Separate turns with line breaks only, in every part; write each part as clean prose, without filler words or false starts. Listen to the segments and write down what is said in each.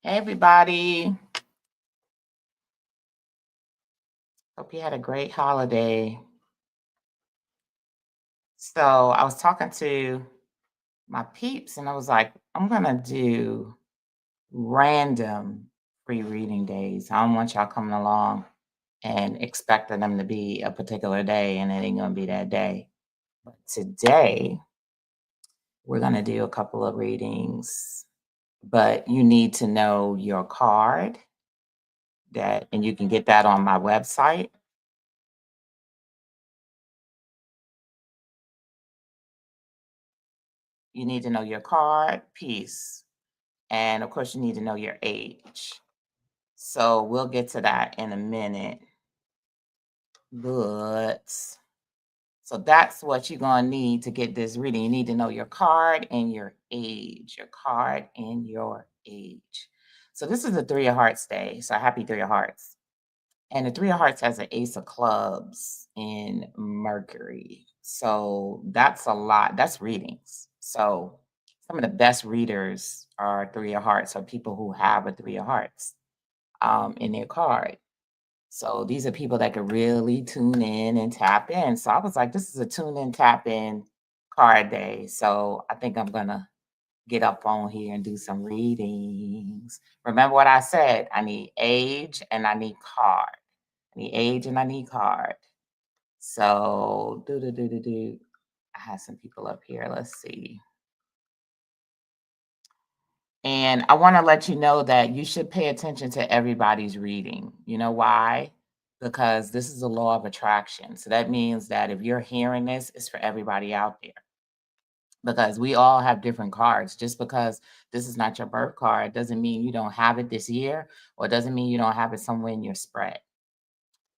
Hey, everybody. Hope you had a great holiday. So, I was talking to my peeps and I was like, I'm going to do random free reading days. I don't want y'all coming along and expecting them to be a particular day and it ain't going to be that day. But today, we're going to do a couple of readings, but you need to know your card and you can get that on my website. You need to know your card piece. And of course, you need to know your age. So we'll get to that in a minute. But so that's what you're going to need to get this reading. You need to know your card and your age. Your card and your age. So this is the Three of Hearts day. So happy Three of Hearts. And the Three of Hearts has an Ace of Clubs in Mercury. So that's a lot. That's readings. So some of the best readers are Three of Hearts, or people who have a Three of Hearts in their card. So these are people that could really tune in and tap in. So I was like, this is a tune in, tap in card day. So I think I'm going to get up on here and do some readings. Remember what I said? I need age and I need card. I need age and I need card. So I have some people up here. Let's see. And I want to let you know that you should pay attention to everybody's reading. You know why? Because this is a law of attraction. So that means that if you're hearing this, it's for everybody out there. Because we all have different cards. Just because this is not your birth card doesn't mean you don't have it this year, or doesn't mean you don't have it somewhere in your spread.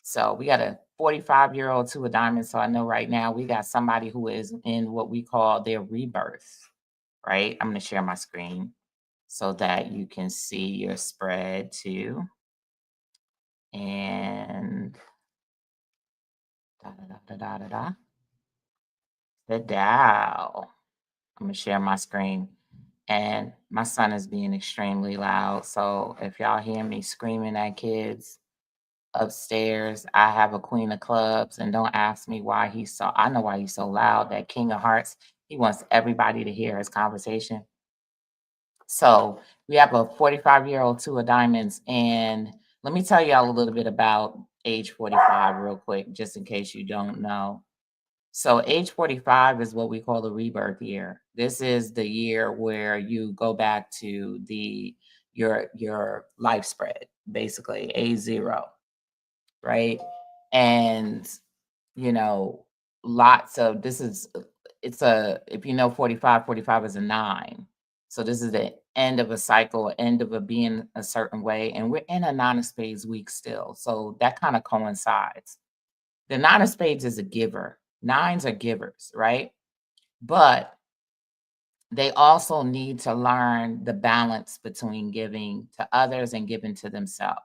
So we got a 45-year-old two of diamonds. So I know right now we got somebody who is in what we call their rebirth, right? I'm going to share my screen so that you can see your spread too. And da da da da da da. The Dow. I'm gonna share my screen. And my son is being extremely loud. So if y'all hear me screaming at kids upstairs, I have a Queen of Clubs, and don't ask me why he's so, I know why he's so loud. That King of Hearts, he wants everybody to hear his conversation. So we have a 45-year-old two of diamonds. And let me tell y'all a little bit about age 45 real quick, just in case you don't know. So age 45 is what we call the rebirth year. This is the year where you go back to your life spread, basically A0, right? And you know, lots of this is it's a if you know 45, 45 is a 9. So this is the end of a cycle, end of a being a certain way, and we're in a 9 of spades week still. So that kind of coincides. The 9 of spades is a giver. Nines are givers, right? But they also need to learn the balance between giving to others and giving to themselves.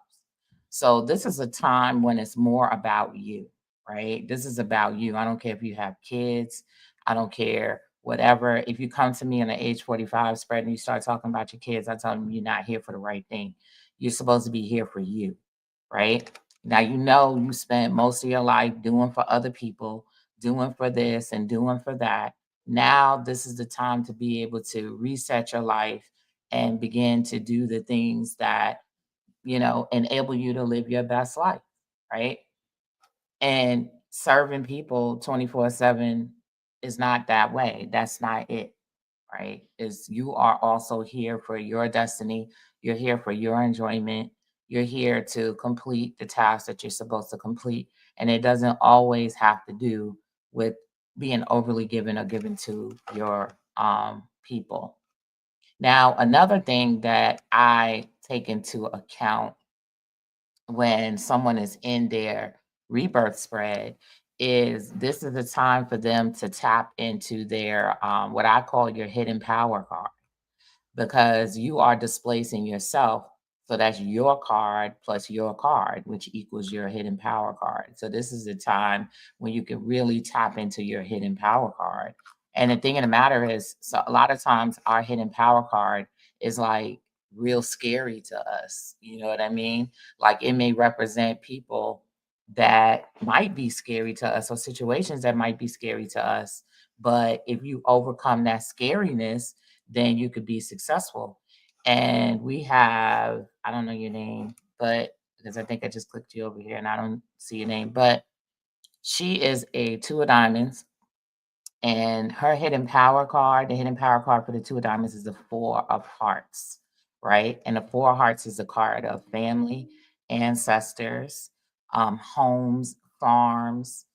So this is a time when it's more about you, right? This is about you. I don't care if you have kids. I don't care whatever. If you come to me in the age 45 spread and you start talking about your kids, I tell them you're not here for the right thing. You're supposed to be here for you, right? Now you know you spent most of your life doing for other people, doing for this and doing for that. Now this is the time to be able to reset your life and begin to do the things that, enable you to live your best life, right? And serving people 24/7 is not that way. That's not it, right? Is you are also here for your destiny. You're here for your enjoyment. You're here to complete the tasks that you're supposed to complete. And it doesn't always have to do with being overly given or given to your people. Now, another thing that I take into account when someone is in their rebirth spread is this is the time for them to tap into their what I call your hidden power card, because you are displacing yourself. So that's your card plus your card, which equals your hidden power card. So this is the time when you can really tap into your hidden power card. And the thing of the matter is, so a lot of times our hidden power card is like real scary to us. You know what I mean? Like it may represent people that might be scary to us or situations that might be scary to us. But if you overcome that scariness, then you could be successful. And we have, I don't know your name, but because I think I just clicked you over here and I don't see your name, but she is a two of diamonds, and her hidden power card, the hidden power card for the two of diamonds is the four of hearts, right? And the four of hearts is a card of family, ancestors, homes, farms,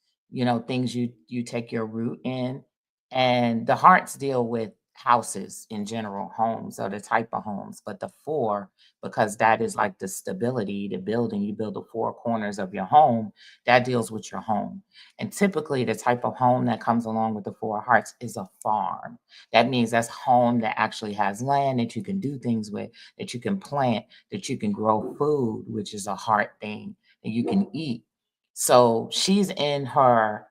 things you take your root in. And the hearts deal with houses in general, homes or the type of homes. But the four, because that is like the stability, the building, you build the four corners of your home, that deals with your home. And typically, the type of home that comes along with the four hearts is a farm. That means that's home that actually has land that you can do things with, that you can plant, that you can grow food, which is a heart thing that you can eat. So she's in her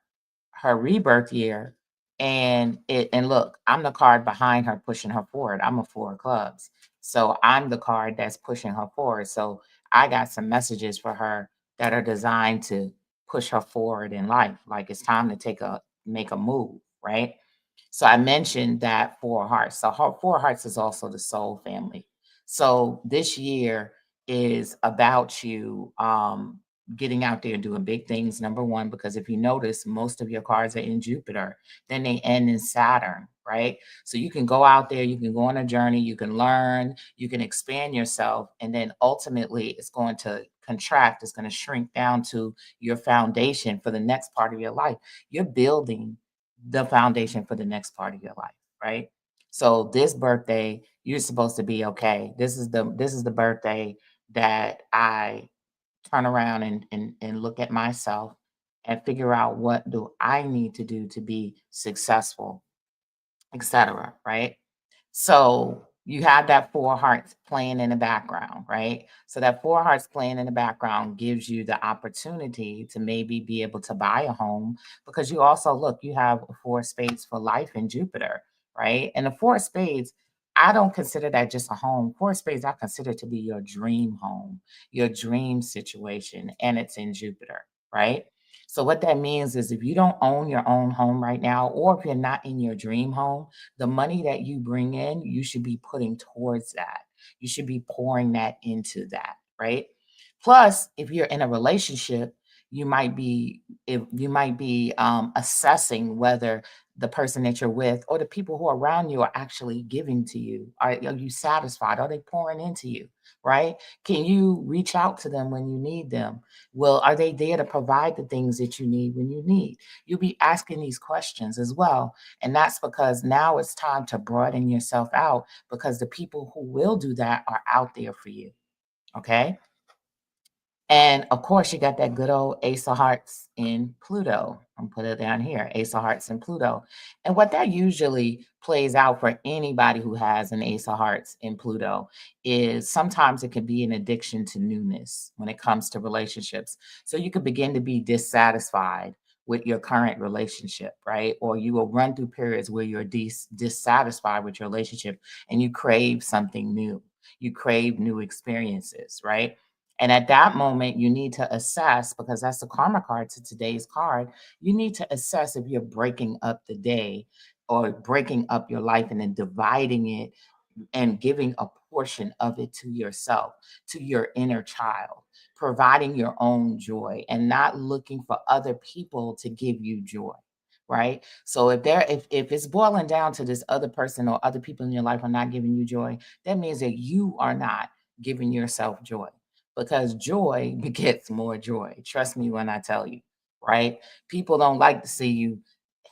rebirth year, and look, I'm the card behind her pushing her forward. I'm a four of clubs. So I'm the card that's pushing her forward. So I got some messages for her that are designed to push her forward in life. Like it's time to make a move, right? So I mentioned that four of hearts. So four of hearts is also the soul family. So this year is about you getting out there and doing big things. Number one, because if you notice, most of your cards are in Jupiter, then they end in Saturn, right? So you can go out there, you can go on a journey, you can learn, you can expand yourself, and then ultimately it's going to contract, it's going to shrink down to your foundation for the next part of your life. You're building the foundation for the next part of your life, right? So this birthday, you're supposed to be okay. This is the birthday that I turn around and look at myself and figure out what do I need to do to be successful, etc. Right? So you have that four hearts playing in the background, right? So that four hearts playing in the background gives you the opportunity to maybe be able to buy a home, because you also look, you have a four of spades for life in Jupiter, right? And the four of spades, I don't consider that just a home. Four of spades, I consider to be your dream home, your dream situation, and it's in Jupiter, right? So what that means is if you don't own your own home right now, or if you're not in your dream home, the money that you bring in, you should be putting towards that. You should be pouring that into that, right? Plus, if you're in a relationship, you might be assessing whether the person that you're with or the people who are around you are actually giving to you. Are you satisfied? Are they pouring into you? Right? Can you reach out to them when you need them? Well, are they there to provide the things that you need when you need? You'll be asking these questions as well. And that's because now it's time to broaden yourself out, because the people who will do that are out there for you. Okay. And of course, you got that good old Ace of Hearts in Pluto. I'm put it down here, Ace of Hearts in Pluto. And what that usually plays out for anybody who has an Ace of Hearts in Pluto is sometimes it can be an addiction to newness when it comes to relationships. So you could begin to be dissatisfied with your current relationship, right? Or you will run through periods where you're dissatisfied with your relationship and you crave something new. You crave new experiences, right? And at that moment, you need to assess, because that's the karma card to today's card. You need to assess if you're breaking up the day or breaking up your life and then dividing it and giving a portion of it to yourself, to your inner child, providing your own joy and not looking for other people to give you joy. Right. So if it's boiling down to this other person or other people in your life are not giving you joy, that means that you are not giving yourself joy, because joy begets more joy. Trust me when I tell you, right? People don't like to see you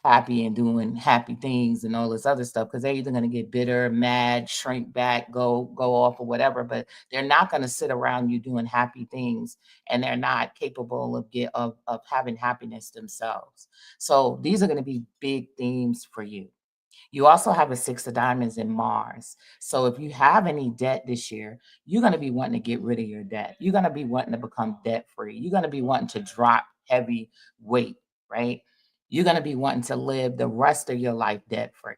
happy and doing happy things and all this other stuff, because they're either going to get bitter, mad, shrink back, go off or whatever, but they're not going to sit around you doing happy things, and they're not capable of having happiness themselves. So these are going to be big themes for you. You also have a six of diamonds in Mars. So if you have any debt this year, you're going to be wanting to get rid of your debt. You're going to be wanting to become debt free. You're going to be wanting to drop heavy weight, right? You're going to be wanting to live the rest of your life debt free.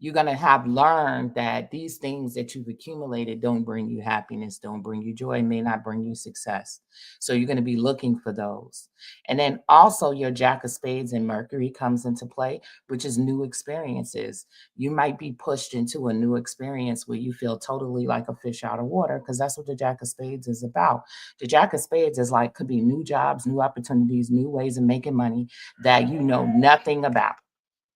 You're going to have learned that these things that you've accumulated don't bring you happiness, don't bring you joy, may not bring you success. So you're going to be looking for those. And then also your Jack of Spades and Mercury comes into play, which is new experiences. You might be pushed into a new experience where you feel totally like a fish out of water, because that's what the Jack of Spades is about. The Jack of Spades is like, could be new jobs, new opportunities, new ways of making money that you know nothing about,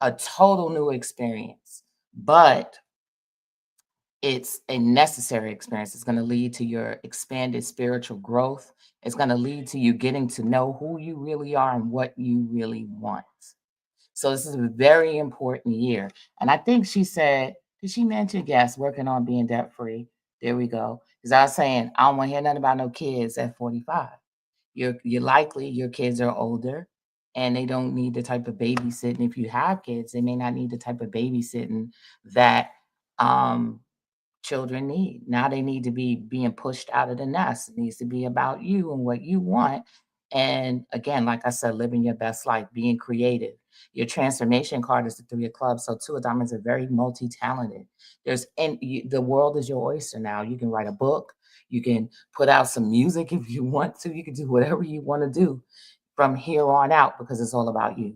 a total new experience. But it's a necessary experience. It's going to lead to your expanded spiritual growth. It's going to lead to you getting to know who you really are and what you really want. So this is a very important year. And I think she said, did she mention, yes, working on being debt free? There we go. Because I was saying, I don't want to hear nothing about no kids at 45. You're likely your kids are older and they don't need the type of babysitting. If you have kids, they may not need the type of babysitting that um children need. Now they need to be being pushed out of the nest. It needs to be about you and what you want. And again, like I said, living your best life, being creative. Your transformation card is the Three of Clubs. So two of diamonds are very multi-talented. The world is your oyster now. You can write a book. You can put out some music if you want to. You can do whatever you want to do from here on out because it's all about you.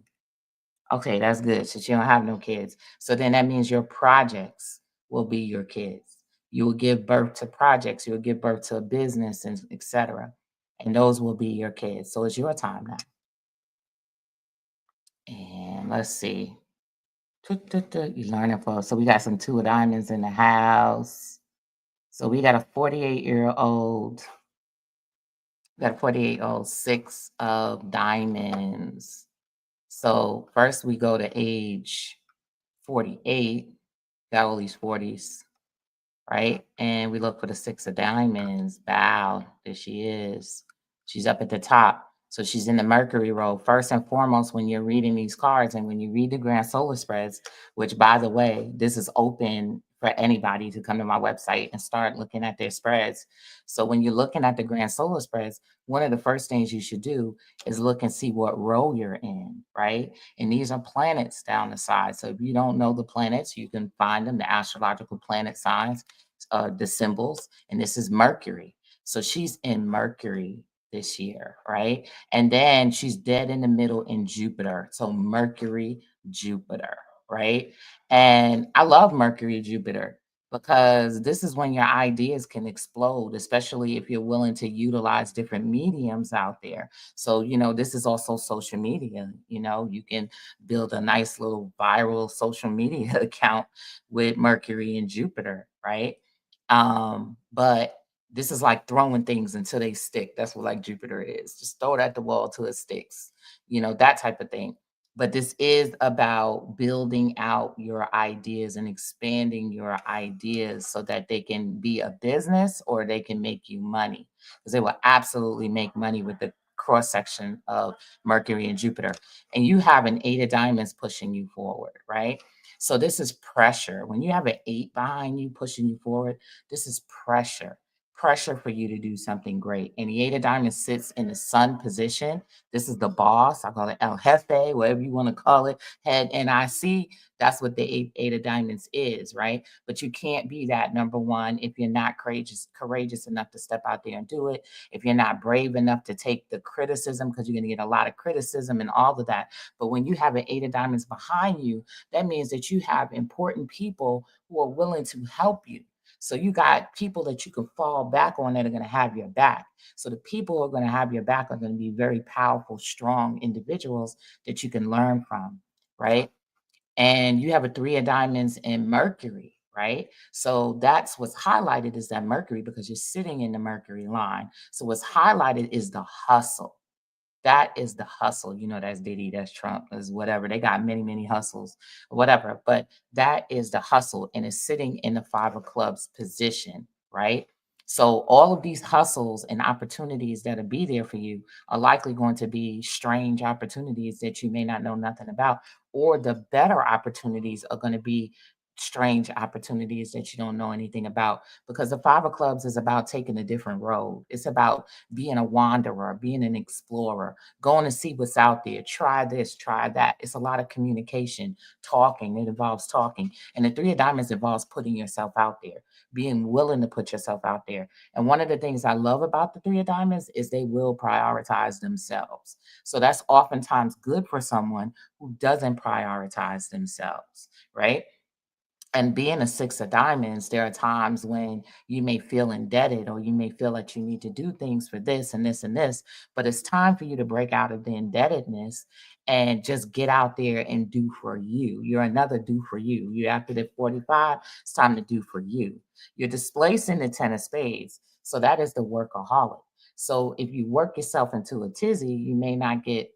Okay, that's good. Since you don't have no kids. So then that means your projects will be your kids. You will give birth to projects, you'll give birth to a business and etc. And those will be your kids. So it's your time now. And let's see. You learning for so we got some two of diamonds in the house. So we got a 48-year-old, got a 48-year-old, six of diamonds. So first we go to age 48, got all these 40s, right? And we look for the six of diamonds. Bow, there she is. She's up at the top. So she's in the Mercury row. First and foremost, when you're reading these cards and when you read the grand solar spreads, which by the way, this is open for anybody to come to my website and start looking at their spreads. So when you're looking at the grand solar spreads, one of the first things you should do is look and see what row you're in, right? And these are planets down the side. So if you don't know the planets, you can find them, the astrological planet signs, the symbols, and this is Mercury. So she's in Mercury this year, right? And then she's dead in the middle in Jupiter. So Mercury, Jupiter, right? And I love Mercury, Jupiter because this is when your ideas can explode, especially if you're willing to utilize different mediums out there. So, this is also social media. You can build a nice little viral social media account with Mercury and Jupiter, right? But this is like throwing things until they stick. That's what like Jupiter is. Just throw it at the wall till it sticks, that type of thing. But this is about building out your ideas and expanding your ideas so that they can be a business or they can make you money. Because they will absolutely make money with the cross section of Mercury and Jupiter. And you have an eight of diamonds pushing you forward, right? So this is pressure. When you have an eight behind you pushing you forward, this is pressure for you to do something great. And the eight of diamonds sits in the sun position. This is the boss. I call it El Jefe, whatever you want to call it, head NIC. That's what the eight of diamonds is, right? But you can't be that, number one, if you're not courageous enough to step out there and do it. If you're not brave enough to take the criticism, because you're going to get a lot of criticism and all of that. But when you have an eight of diamonds behind you, that means that you have important people who are willing to help you. So you got people that you can fall back on that are going to have your back. So the people who are going to have your back are going to be very powerful, strong individuals that you can learn from, right? And you have a three of diamonds in Mercury, right? So that's what's highlighted is that Mercury because you're sitting in the Mercury line. So what's highlighted is the hustle. That is the hustle. That's Diddy, that's Trump, is whatever. They got many, many hustles, whatever. But that is the hustle, and it's sitting in the five of clubs position, right? So all of these hustles and opportunities that'll be there for you are likely going to be strange opportunities that you may not know nothing about, or the better opportunities are going to be strange opportunities that you don't know anything about, because the five of clubs is about taking a different road. It's about being a wanderer, being an explorer, going to see what's out there. Try this, try that. It's a lot of communication, talking. It involves talking. And the three of diamonds involves putting yourself out there, being willing to put yourself out there. And one of the things I love about the three of diamonds is they will prioritize themselves. So that's oftentimes good for someone who doesn't prioritize themselves, right? And being a six of diamonds, there are times when you may feel indebted or you may feel that you need to do things for this and this and this, but it's time for you to break out of the indebtedness and just get out there and do for you. You're another do for you. You're after the 45, it's time to do for you. You're displacing the 10 of spades. So that is the workaholic. So if you work yourself into a tizzy, you may not get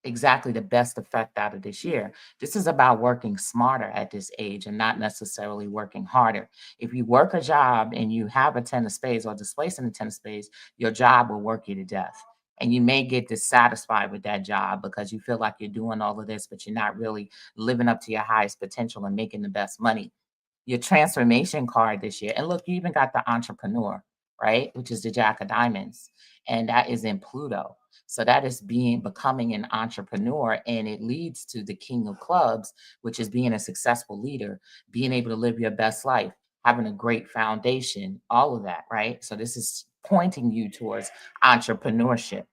exactly the best effect out of this year. This is about working smarter at this age and not necessarily working harder. If you work a job and you have a 10 of spades or displacing a 10 of spades, your job will work you to death. And you may get dissatisfied with that job because you feel like you're doing all of this, but you're not really living up to your highest potential and making the best money. Your transformation card this year. And look, you even got the entrepreneur, right? Which is the Jack of Diamonds. And that is in Pluto. So that is becoming an entrepreneur. And it leads to the King of Clubs, which is being a successful leader, being able to live your best life, having a great foundation, all of that, right? So this is pointing you towards entrepreneurship,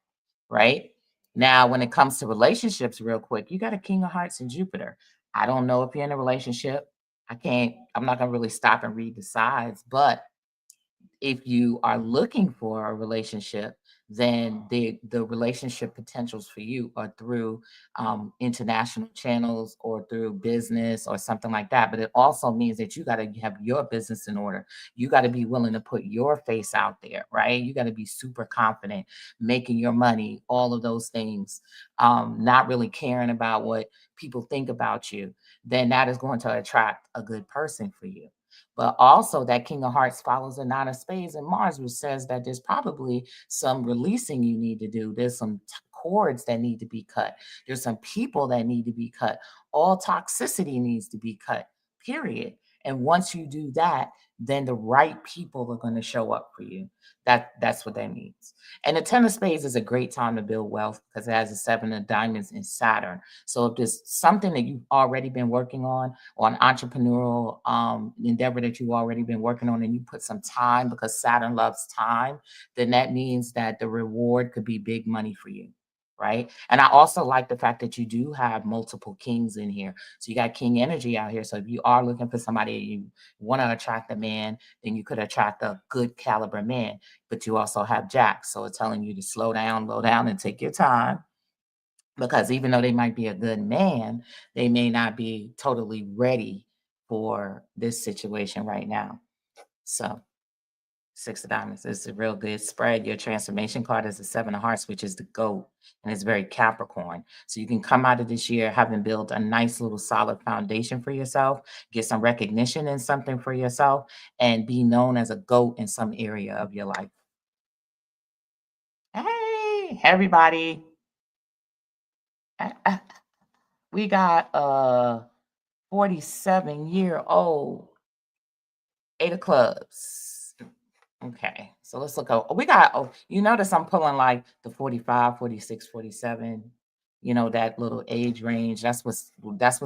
right? Now, when it comes to relationships, real quick, you got a King of Hearts and Jupiter. I don't know if you're in a relationship. I'm not gonna really stop and read the sides, but if you are looking for a relationship, then the relationship potentials for you are through international channels or through business or something like that. But it also means that you got to have your business in order. You got to be willing to put your face out there, right? You got to be super confident, making your money, all of those things, not really caring about what people think about you. Then that is going to attract a good person for you. But also, that King of Hearts follows a Nine of Spades and Mars, which says that there's probably some releasing you need to do. There's some cords that need to be cut. There's some people that need to be cut. All toxicity needs to be cut, period. And once you do that, then the right people are going to show up for you. That's what that means. And the Ten of Spades is a great time to build wealth because it has a seven of diamonds in Saturn. So if there's something that you've already been working on, or an entrepreneurial endeavor that you've already been working on, and you put some time because Saturn loves time, then that means that the reward could be big money for you. Right. And I also like the fact that you do have multiple kings in here. So you got king energy out here. So if you are looking for somebody, you want to attract a man, then you could attract a good caliber man. But you also have Jack. So it's telling you to slow down, and take your time, because even though they might be a good man, they may not be totally ready for this situation right now. So, six of diamonds is a real good spread. Your transformation card is the seven of hearts, which is the goat, and it's very Capricorn. So you can come out of this year having built a nice little solid foundation for yourself, get some recognition in something for yourself, and be known as a goat in some area of your life. Hey, everybody. We got 47-year-old, eight of clubs. Okay, so let's look up. We got, oh, you notice I'm pulling like the 45, 46, 47. That little age range. That's what's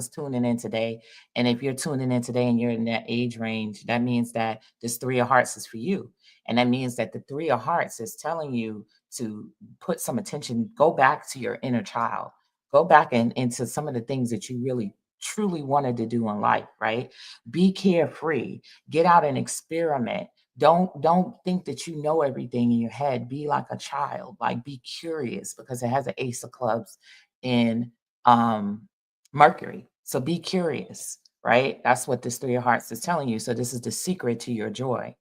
tuning in today. And if you're tuning in today and you're in that age range, that means that this three of hearts is for you. And that means that the three of hearts is telling you to put some attention, go back to your inner child, go back and into some of the things that you really truly wanted to do in life, right? Be carefree, get out and experiment. Don't think that you know everything in your head. Be like a child, like be curious, because it has an ace of clubs in Mercury. So be curious, right? That's what this three of hearts is telling you. So this is the secret to your joy.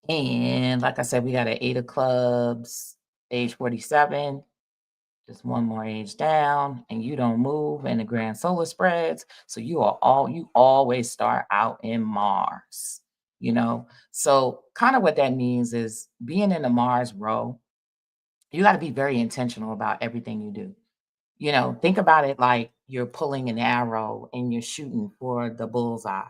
And like I said, we got an eight of clubs, age 47, just one more age down, and you don't move, and the grand solar spreads. So you always start out in Mars, So kind of what that means is being in the Mars row, you got to be very intentional about everything you do. Think about it like, you're pulling an arrow and you're shooting for the bullseye.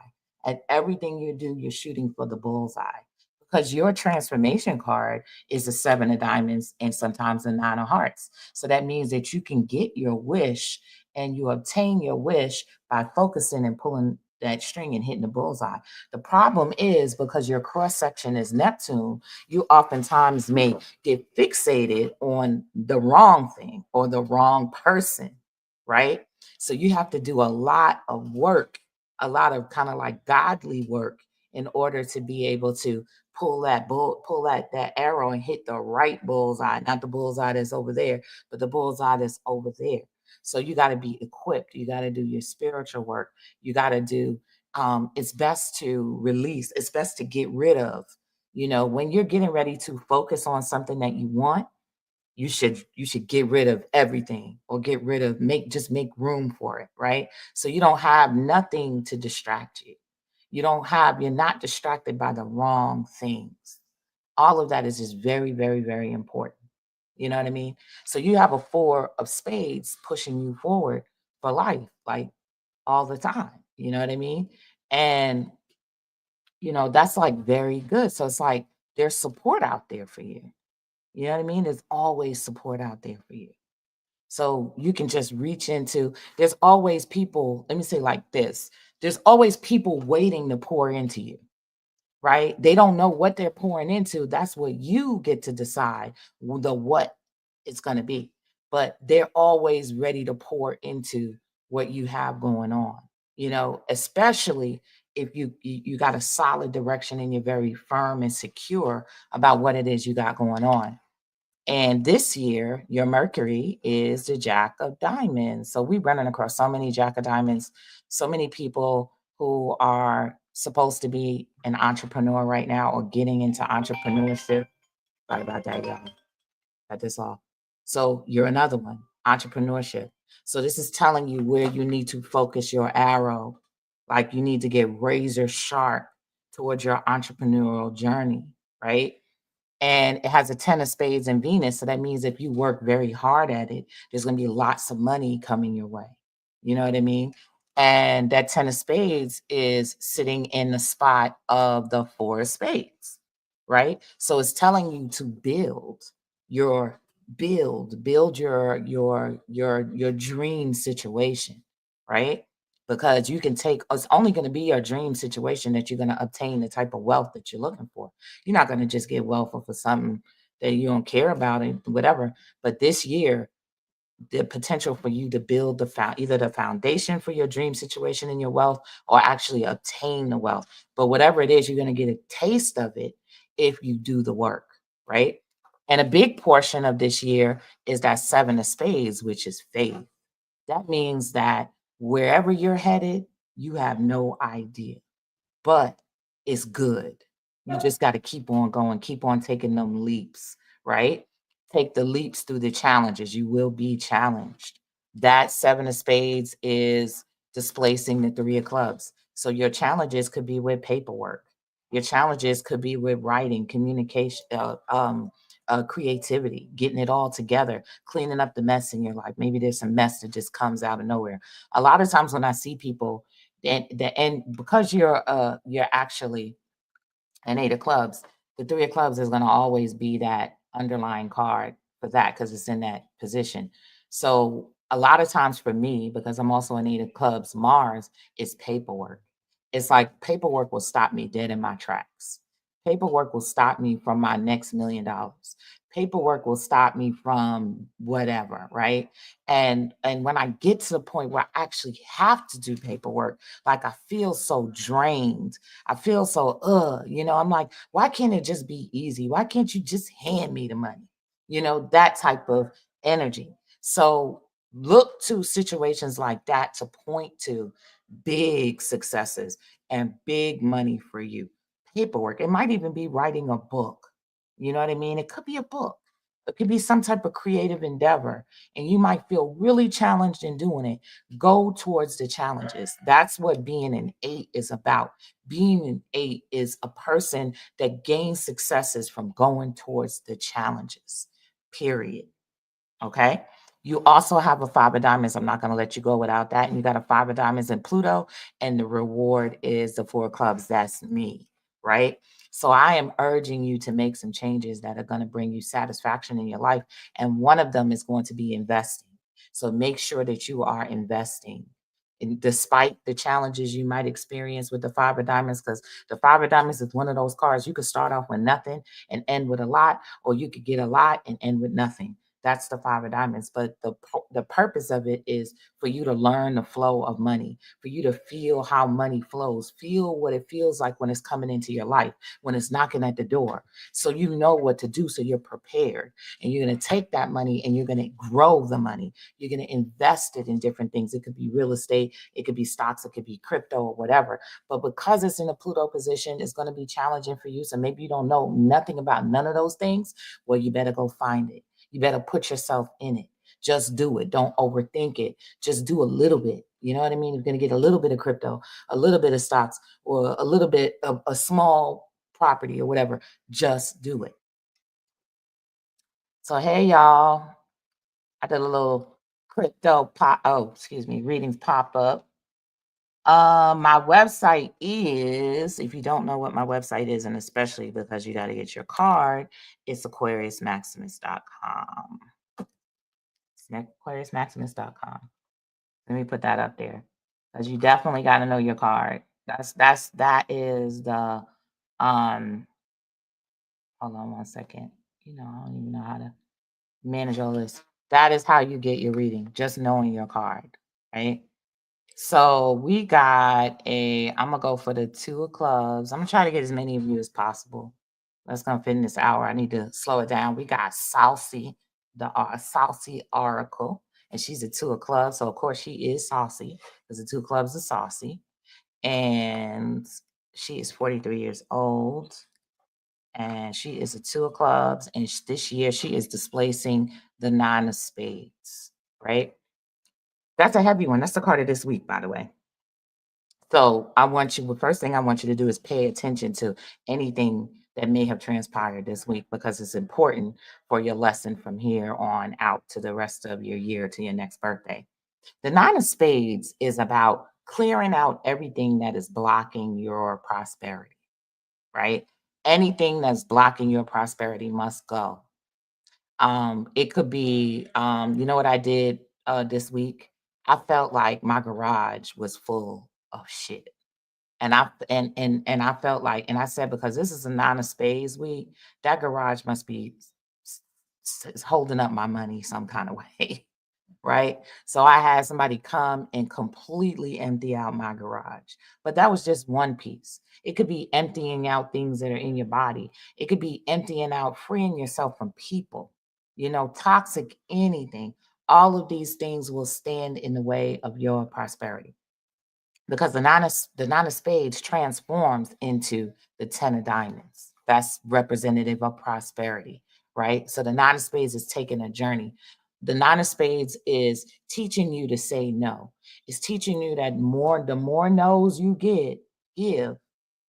At everything you do, you're shooting for the bullseye because your transformation card is a seven of diamonds and sometimes a nine of hearts. So that means that you can get your wish and you obtain your wish by focusing and pulling that string and hitting the bullseye. The problem is because your cross section is Neptune, you oftentimes may get fixated on the wrong thing or the wrong person, right? So you have to do a lot of work, a lot of kind of like godly work in order to be able to pull that arrow and hit the right bullseye, not the bullseye that's over there, but the bullseye that's over there. So you got to be equipped. You got to do your spiritual work. You got to do it's best to release, it's best to get rid of. You know, when you're getting ready to focus on something that you want, you should get rid of everything or get rid of make room for it, right? So you don't have nothing to distract you. You're not distracted by the wrong things. All of that is just very, very, very important. You know what I mean? So you have a four of spades pushing you forward for life, like all the time. You know what I mean? And that's like very good. So it's like there's support out there for you. You know what I mean? There's always support out there for you. So you can just reach into, there's always people, let me say like this, there's always people waiting to pour into you, right? They don't know what they're pouring into. That's what you get to decide the what it's going to be. But they're always ready to pour into what you have going on, especially if you got a solid direction and you're very firm and secure about what it is you got going on. And this year, your Mercury is the Jack of Diamonds. So we're running across so many Jack of Diamonds, so many people who are supposed to be an entrepreneur right now or getting into entrepreneurship. Sorry about that, y'all. Got this off. So you're another one, entrepreneurship. So this is telling you where you need to focus your arrow. Like you need to get razor sharp towards your entrepreneurial journey, right? And it has a 10 of spades and Venus. So that means if you work very hard at it, there's going to be lots of money coming your way. You know what I mean? And that 10 of spades is sitting in the spot of the four of spades, right? So it's telling you to your build your dream situation, right? Because you can take, it's only going to be your dream situation that you're going to obtain the type of wealth that you're looking for. You're not going to just get wealth for something that you don't care about and whatever. But this year, the potential for you to build either the foundation for your dream situation and your wealth or actually obtain the wealth. But whatever it is, you're going to get a taste of it if you do the work, right? And a big portion of this year is that seven of spades, which is faith. That means that wherever you're headed, you have no idea, but it's good. You just got to keep on going, keep on taking them leaps, right? Take the leaps through the challenges. You will be challenged. That seven of spades is displacing the three of clubs. So your challenges could be with paperwork. Your challenges could be with writing, communication, creativity, getting it all together, cleaning up the mess in your life. Maybe there's some mess that just comes out of nowhere. A lot of times when I see people, and because you're actually an eight of clubs, the three of clubs is going to always be that underlying card for that because it's in that position. So a lot of times for me, because I'm also an eight of clubs, Mars is paperwork. It's like paperwork will stop me dead in my tracks. Paperwork will stop me from my next $1 million. Paperwork will stop me from whatever, right? And when I get to the point where I actually have to do paperwork, like I feel so drained. I feel so, I'm like, why can't it just be easy? Why can't you just hand me the money? That type of energy. So look to situations like that to point to big successes and big money for you. Paperwork. It might even be writing a book. You know what I mean? It could be a book. It could be some type of creative endeavor, and you might feel really challenged in doing it. Go towards the challenges. That's what being an eight is about. Being an eight is a person that gains successes from going towards the challenges, period. Okay. You also have a 5 of diamonds. I'm not gonna let you go without that. And you got a 5 of diamonds in Pluto, and the reward is the 4 of clubs. That's me, right? So I am urging you to make some changes that are gonna bring you satisfaction in your life. And one of them is going to be investing. So make sure that you are investing. And despite the challenges you might experience with the 5 of diamonds, because the 5 of diamonds is one of those cards you could start off with nothing and end with a lot, or you could get a lot and end with nothing. That's the 5 of diamonds. But the purpose of it is for you to learn the flow of money, for you to feel how money flows, feel what it feels like when it's coming into your life, when it's knocking at the door. So you know what to do. So you're prepared. And you're going to take that money and you're going to grow the money. You're going to invest it in different things. It could be real estate, it could be stocks, it could be crypto or whatever. But because it's in a Pluto position, it's going to be challenging for you. So maybe you don't know nothing about none of those things. Well, you better go find it. You better put yourself in it. Just do it. Don't overthink it. Just do a little bit. You know what I mean? You're going to get a little bit of crypto, a little bit of stocks, or a little bit of a small property or whatever. Just do it. So, hey, y'all. I did a little crypto pop. Oh, excuse me, readings pop up. My website is, if you don't know what my website is, and especially because you got to get your card, it's aquariusmaximus.com. aquariusmaximus.com. Let me put that up there because you definitely got to know your card. That is the hold on one second. I don't even know how to manage all this. That is how you get your reading, just knowing your card, right? So we got I'm gonna go for the 2 of clubs. I'm gonna try to get as many of you as possible. That's gonna fit in this hour. I need to slow it down. We got Saucy, the Saucy Oracle, and she's a 2 of clubs. So of course she is saucy because the 2 of clubs is saucy. And she is 43 years old. And she is a 2 of clubs. And this year she is displacing the 9 of spades, right? That's a heavy one. That's the card of this week, by the way. So I want you, the first thing I want you to do is pay attention to anything that may have transpired this week because it's important for your lesson from here on out to the rest of your year to your next birthday. The 9 of spades is about clearing out everything that is blocking your prosperity, right? Anything that's blocking your prosperity must go. It could be, you know what I did this week? I felt like my garage was full of shit. And I felt like, and I said, because this is a 9 of spades week, that garage must be holding up my money some kind of way. Right? So I had somebody come and completely empty out my garage. But that was just one piece. It could be emptying out things that are in your body. It could be emptying out, freeing yourself from people, toxic anything. All of these things will stand in the way of your prosperity because the 9 of spades transforms into the 10 of diamonds. That's representative of prosperity, right? So the 9 of spades is taking a journey. The 9 of spades is teaching you to say no. It's teaching you that the more no's you give,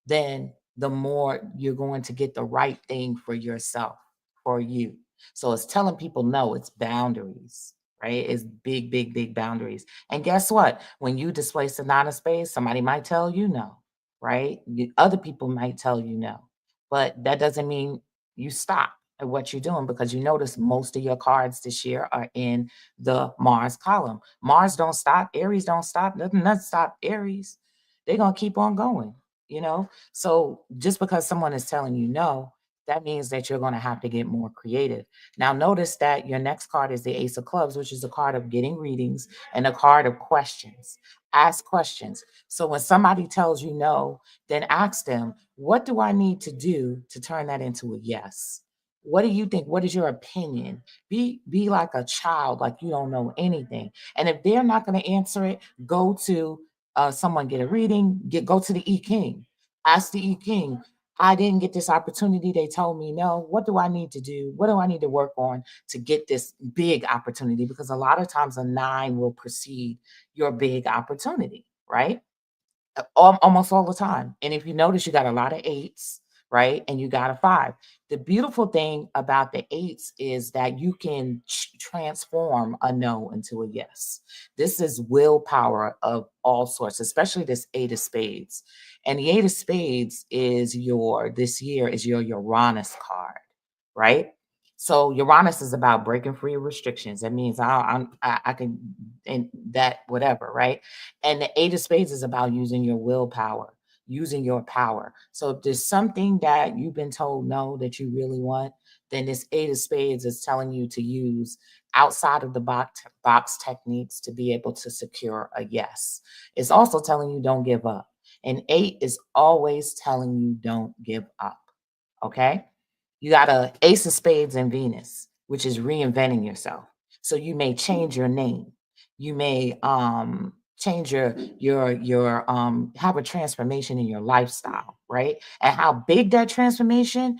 then the more you're going to get the right thing for yourself, for you. So it's telling people no, it's boundaries, right? It's big, big, big boundaries. And guess what? When you displace the 9 of spades, somebody might tell you no, right? Other people might tell you no, but that doesn't mean you stop at what you're doing because you notice most of your cards this year are in the Mars column. Mars don't stop, Aries don't stop, nothing stop Aries. They're gonna keep on going, you know. So just because someone is telling you no, that means that you're going to have to get more creative. Now, notice that your next card is the Ace of Clubs, which is a card of getting readings and a card of questions. Ask questions. So when somebody tells you no, then ask them, what do I need to do to turn that into a yes? What do you think? What is your opinion? Be like a child, like you don't know anything. And if they're not going to answer it, go to someone, get a reading, go to the E King. Ask the E King, I didn't get this opportunity. They told me no. What do I need to do? What do I need to work on to get this big opportunity? Because a lot of times a 9 will precede your big opportunity, right? Almost all the time. And if you notice, you got a lot of 8s, right? And you got a five. The beautiful thing about the eights is that you can transform a no into a yes. This is willpower of all sorts, especially this eight of spades. And the eight of spades is this year is your Uranus card, right? So Uranus is about breaking free of restrictions. That means I can, and that whatever, right? And the eight of spades is about using your willpower, using your power. So if there's something that you've been told no that you really want, then this eight of spades is telling you to use outside of the box techniques to be able to secure a yes. It's also telling you don't give up. And eight is always telling you don't give up. Okay. You got a ace of spades in Venus, which is reinventing yourself. So you may change your name. You may change your have a transformation in your lifestyle, right? And how big that transformation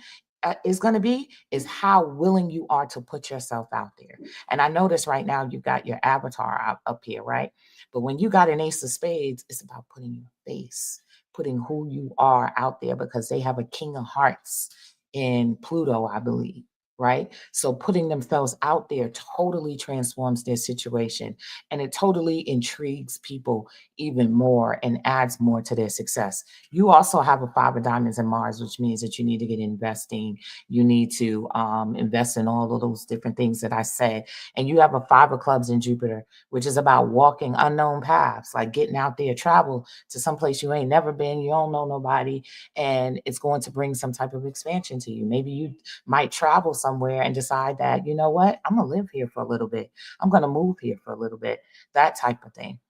is going to be is how willing you are to put yourself out there. And I notice right now you got your avatar up here, right? But when you got an ace of spades, it's about putting your face, putting who you are out there because they have a king of hearts in Pluto, I believe, right? So putting themselves out there totally transforms their situation and it totally intrigues people even more and adds more to their success. You also have a five of diamonds in Mars, which means that you need to get investing. You need to invest in all of those different things that I said. And you have a five of clubs in Jupiter, which is about walking unknown paths, like getting out there, travel to someplace you ain't never been, you don't know nobody, and it's going to bring some type of expansion to you. Maybe you might travel somewhere and decide that, you know what, I'm going to live here for a little bit. I'm going to move here for a little bit, that type of thing.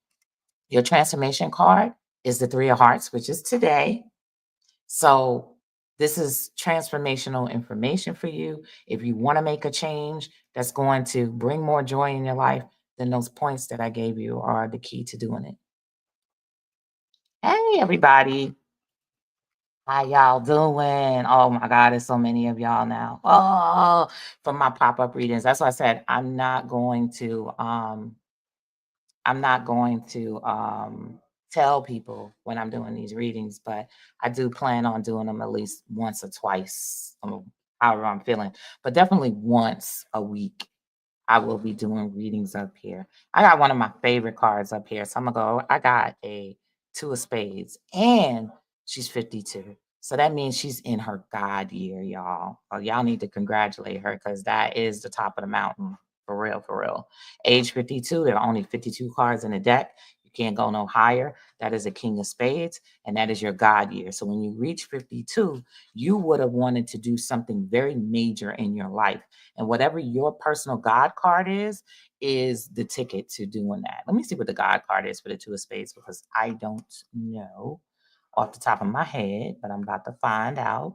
Your transformation card is the three of hearts, which is today. So this is transformational information for you. If you want to make a change that's going to bring more joy in your life, then those points that I gave you are the key to doing it. Hey, everybody. How y'all doing? Oh my God, there's so many of y'all now. Oh, for my pop-up readings. That's why I said I'm not going to tell people when I'm doing these readings, but I do plan on doing them at least once or twice, however I'm feeling, but definitely once a week. I will be doing readings up here. I got one of my favorite cards up here. So I'm gonna go. I got a two of spades and she's 52. So that means she's in her God year, y'all. Oh, y'all need to congratulate her because that is the top of the mountain. For real, for real. Age 52, there are only 52 cards in the deck. You can't go no higher. That is a king of spades, and that is your God year. So when you reach 52, you would have wanted to do something very major in your life. And whatever your personal God card is the ticket to doing that. Let me see what the God card is for the two of spades because I don't know off the top of my head, but I'm about to find out.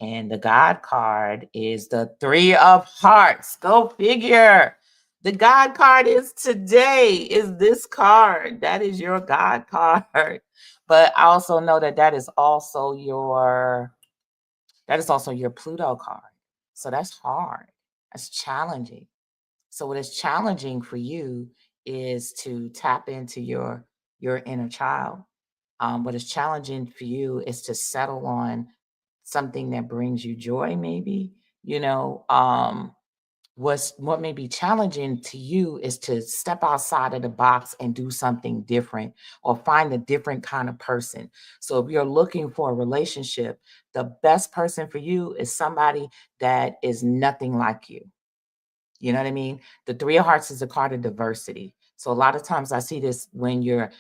And the God card is the three of hearts. Go figure. The God card is today, is this card. That is your God card. But I also know that that is also your Pluto card. So that's hard. That's challenging. So what is challenging for you is to tap into your inner child. What is challenging for you is to settle on something that brings you joy, maybe. You know, what may be challenging to you is to step outside of the box and do something different or find a different kind of person. So if you're looking for a relationship, the best person for you is somebody that is nothing like you. You know what I mean? The three of hearts is a card of diversity. So a lot of times I see this when you're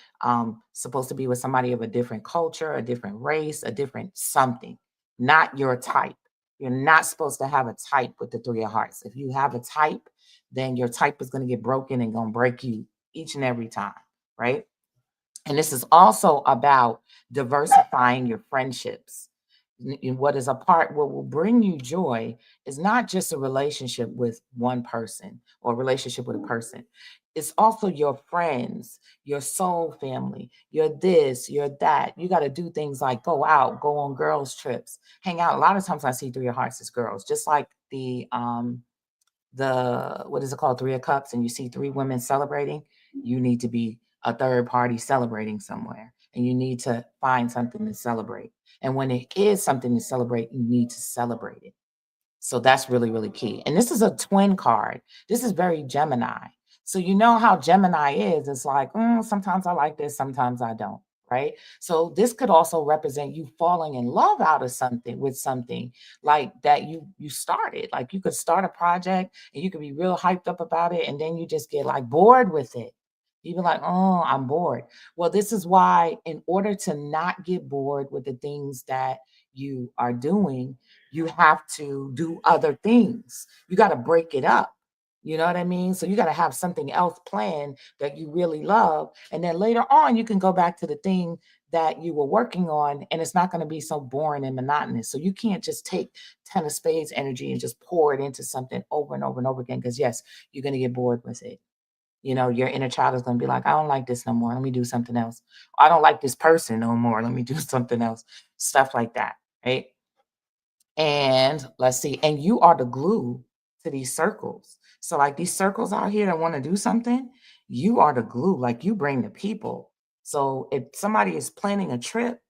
supposed to be with somebody of a different culture, a different race, a different something, not your type. You're not supposed to have a type with the three of hearts. If you have a type, then your type is going to get broken and going to break you each and every time, right? And this is also about diversifying your friendships. What is a part, what will bring you joy is not just a relationship with one person or a relationship with a person. It's also your friends, your soul family, your this, your that. You got to do things like go out, go on girls' trips, hang out. A lot of times I see three of hearts as girls, just like the what is it called, three of cups, and you see three women celebrating, you need to be a third party celebrating somewhere. and you need to find something to celebrate. And when it is something to celebrate, you need to celebrate it. So that's really, really key. And this is a twin card. This is very Gemini. So you know how Gemini is. It's like, sometimes I like this, sometimes I don't. Right. So this could also represent you falling in love out of something with something like that you started. Like you could start a project and you could be real hyped up about it, and then you just get like bored with it. You be like, oh, I'm bored. Well, this is why, in order to not get bored with the things that you are doing, you have to do other things. You got to break it up. You know what I mean? So you got to have something else planned that you really love. And then later on, you can go back to the thing that you were working on, and it's not going to be so boring and monotonous. So you can't just take 10 of spades energy and just pour it into something over and over and over again. Because, yes, you're going to get bored with it. You know, your inner child is going to be like, I don't like this no more. Let me do something else. I don't like this person no more. Let me do something else. Stuff like that. Right. And let's see, and you are the glue to these circles. So, like these circles out here that want to do something, you are the glue. Like you bring the people. So, if somebody is planning a trip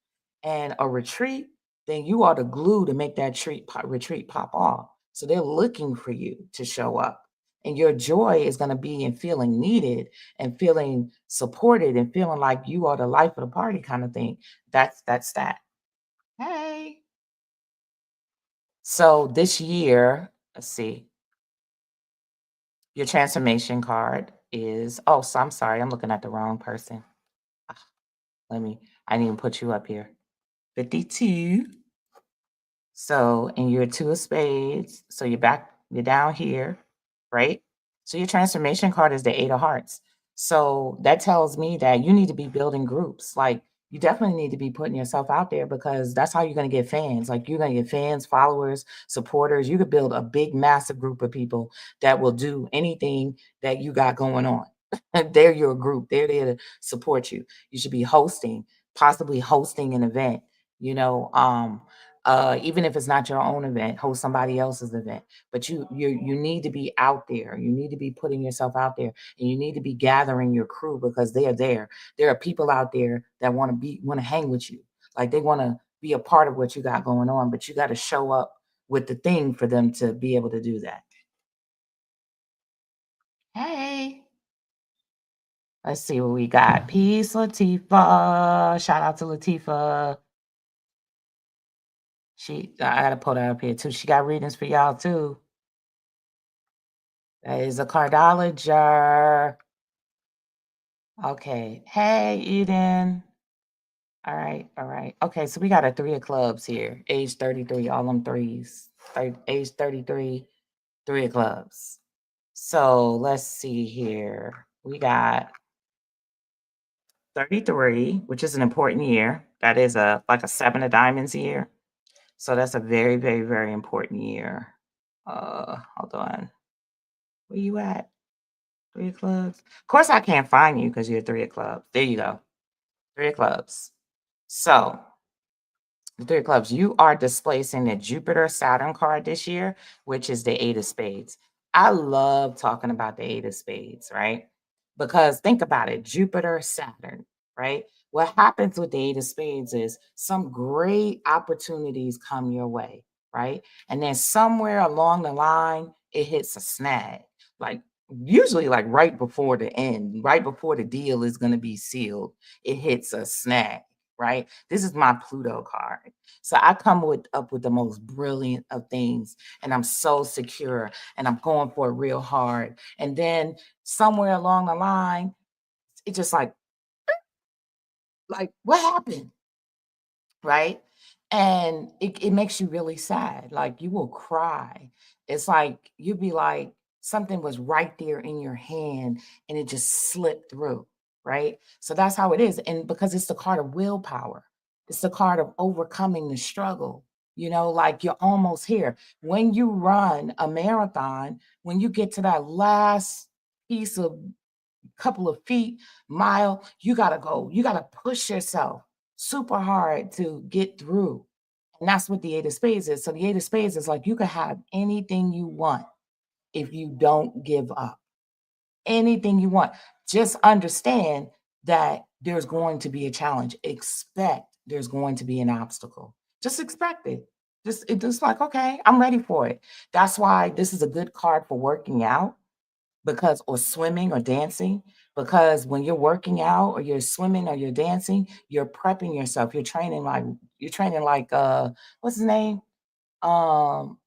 and a retreat, then you are the glue to make that retreat pop off. So, they're looking for you to show up. And your joy is going to be in feeling needed and feeling supported and feeling like you are the life of the party kind of thing. That's that. Hey. So this year, let's see, your transformation card is, oh, so I'm sorry, I'm looking at the wrong person. Ah, I didn't even put you up here. 52. So, and you're two of spades. So you're down here, right? So your transformation card is the eight of hearts. So that tells me that you need to be building groups. Like you definitely need to be putting yourself out there because that's how you're going to get fans. Like you're going to get fans, followers, supporters. You could build a big, massive group of people that will do anything that you got going on. They're your group. They're there to support you. You should be hosting, possibly hosting an event, you know, even if it's not your own event, host somebody else's event. But you need to be out there. You need to be putting yourself out there, and you need to be gathering your crew because they are there. There are people out there that want to hang with you, like they want to be a part of what you got going on. But you got to show up with the thing for them to be able to do that. Hey, let's see what we got. Peace, Latifa. Shout out to Latifa. I gotta pull that up here too. She got readings for y'all too. That is a cardologer. Okay. Hey, Eden. All right. All right. Okay. So we got a three of clubs here. Age 33, all them threes. Age 33, three of clubs. So let's see here. We got 33, which is an important year. That is a seven of diamonds year. So that's a very, very, very important year. Hold on. Where you at? Three of clubs. Of course, I can't find you because you're three of clubs. There you go. Three of clubs. So the three of clubs, you are displacing the Jupiter Saturn card this year, which is the eight of spades. I love talking about the eight of spades, right? Because think about it, Jupiter, Saturn, right? What happens with the eight of spades is some great opportunities come your way, right? And then somewhere along the line, it hits a snag. Like usually like right before the end, right before the deal is going to be sealed, it hits a snag, right? This is my Pluto card. So I come up with the most brilliant of things, and I'm so secure and I'm going for it real hard. And then somewhere along the line, it just like what happened? Right? And it makes you really sad. Like you will cry. It's like you'd be like, something was right there in your hand and it just slipped through. Right. So that's how it is. And because it's the card of willpower, it's the card of overcoming the struggle. You know, like you're almost here. When you run a marathon, when you get to that last piece of couple of feet, mile, you got to go. You got to push yourself super hard to get through. And that's what the eight of spades is. So the eight of spades is like you can have anything you want if you don't give up. Anything you want. Just understand that there's going to be a challenge. Expect there's going to be an obstacle. Just expect it. Just like, okay, I'm ready for it. That's why this is a good card for working out because or swimming or dancing because when you're working out or you're swimming or you're dancing, you're prepping yourself. You're training like what's his name? Um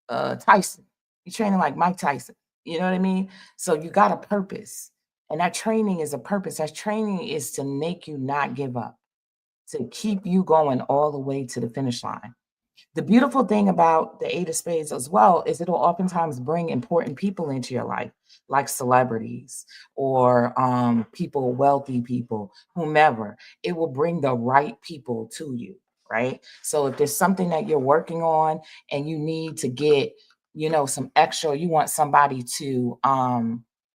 Tyson. You're training like Mike Tyson. You know what I mean? So you got a purpose. And that training is a purpose. That training is to make you not give up, to keep you going all the way to the finish line. The beautiful thing about the Eight of Spades as well is it'll oftentimes bring important people into your life, like celebrities or people, wealthy people, whomever. It will bring the right people to you, right? So if there's something that you're working on and you need to get, some extra, you want somebody to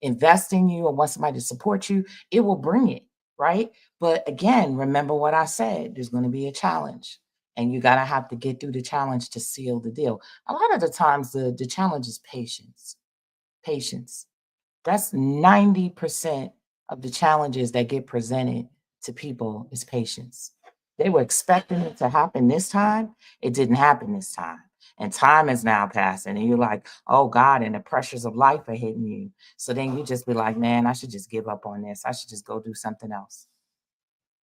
invest in you or want somebody to support you, it will bring it, right? But again, remember what I said, there's going to be a challenge and you gotta have to get through the challenge to seal the deal. A lot of the times the challenge is patience. Patience. That's 90% of the challenges that get presented to people is patience. They were expecting it to happen this time. It didn't happen this time. And time is now passing. And you're like, oh God, and the pressures of life are hitting you. So then you just be like, man, I should just give up on this. I should just go do something else.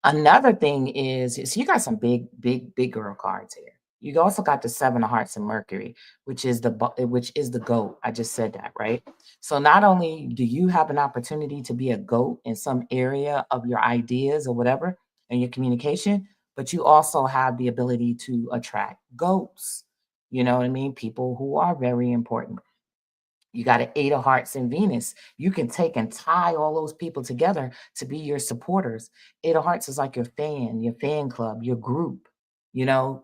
Another thing is you got some big, big, big girl cards here. You also got the Seven of Hearts and Mercury, which is the goat. I just said that, right? So not only do you have an opportunity to be a goat in some area of your ideas or whatever and your communication, but you also have the ability to attract goats. You know what I mean? People who are very important. You got an Eight of Hearts and Venus. You can take and tie all those people together to be your supporters. Eight of Hearts is like your fan club, your group. Your